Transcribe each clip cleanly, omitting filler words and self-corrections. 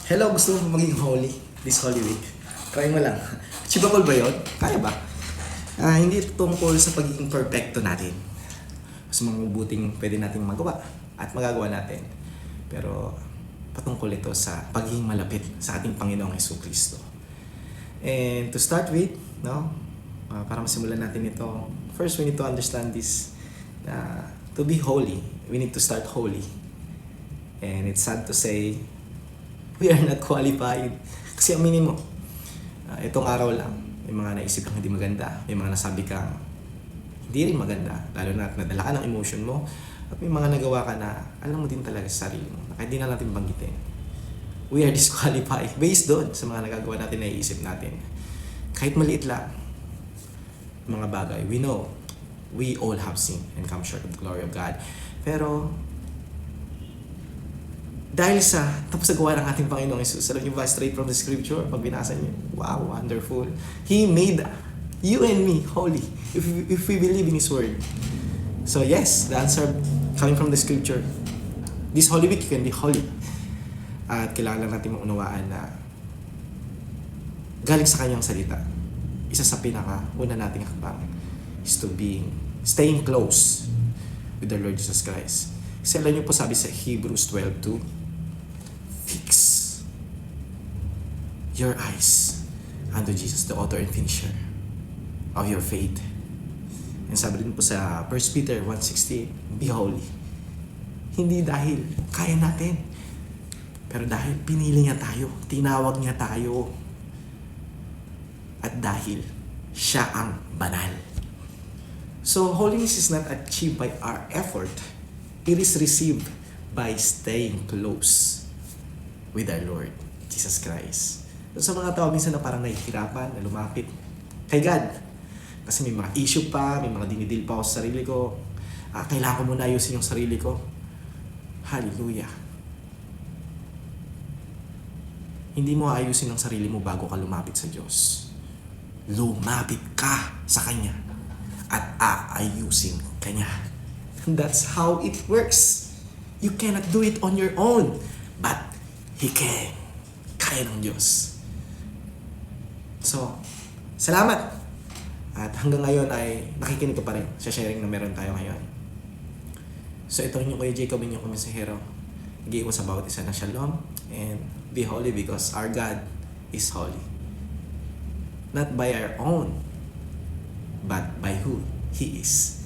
Hello, gusto mo maging holy this Holy Week? Try mo lang. Achievable ba yun? Kaya ba? Hindi ito tungkol sa pagiging perfecto natin. Mas mga mabuting pwede nating magawa at magagawa natin. Pero patungkol ito sa pagiging malapit sa ating Panginoong Jesucristo. And to start with, para masimulan natin ito, first we need to understand this. To be holy, we need to start holy. And it's sad to say, we are not qualified. Kasi aminin mo, itong araw lang, may mga naisip kang hindi maganda, may mga nasabi kang hindi rin maganda, lalo na nadala ka ng emotion mo, at may mga nagawa ka na alam mo din talaga sa sarili mo, na kahit di na natin banggitin. We are disqualified based doon sa mga nagagawa natin na iisip natin. Kahit maliit lang, mga bagay, we know, we all have sinned and come short of the glory of God. Pero, dahil sa tapos na gawa ng ating Panginoong Jesus, alam niyo ba, straight from the scripture, pag binasa niyo, wow, wonderful. He made you and me holy if we believe in His Word. So yes, the answer coming from the scripture. This Holy Week, you can be holy. At kailangan lang natin maunawaan na galing sa Kanyang salita, isa sa pinaka-una nating hakbang is to staying close with the Lord Jesus Christ. Kasi alam niyo po, sabi sa Hebrews 12:2, fix your eyes unto Jesus, the author and finisher of your faith. And sabi din po sa 1 Peter 1:16, be holy. Hindi dahil kaya natin, pero dahil pinili niya tayo, tinawag niya tayo, at dahil siya ang banal. So, holiness is not achieved by our effort. It is received by staying close with our Lord Jesus Christ. So, sa mga tao minsan na parang nahihirapan, na lumapit kay God. Kasi may mga issue pa, may mga dinidil pa ako sa sarili ko. Kailangan ko muna ayusin yung sarili ko. Hallelujah. Hindi mo ayusin ang sarili mo bago ka lumapit sa Diyos. Lumapit ka sa Kanya at aayusin Kanya. And that's how it works. You cannot do it on your own, but He can. Kaya ng Diyos. So, salamat. At hanggang ngayon ay nakikinig ka pa rin sa sharing na meron tayo ngayon. So, ito rin yung Kuya Jacob, yung kumisahero. Nag-iwan sa bawat isa ng shalom and be holy because our God is holy. Not by our own, but by who He is.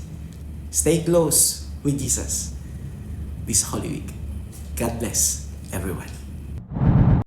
Stay close with Jesus this Holy Week. God bless everyone.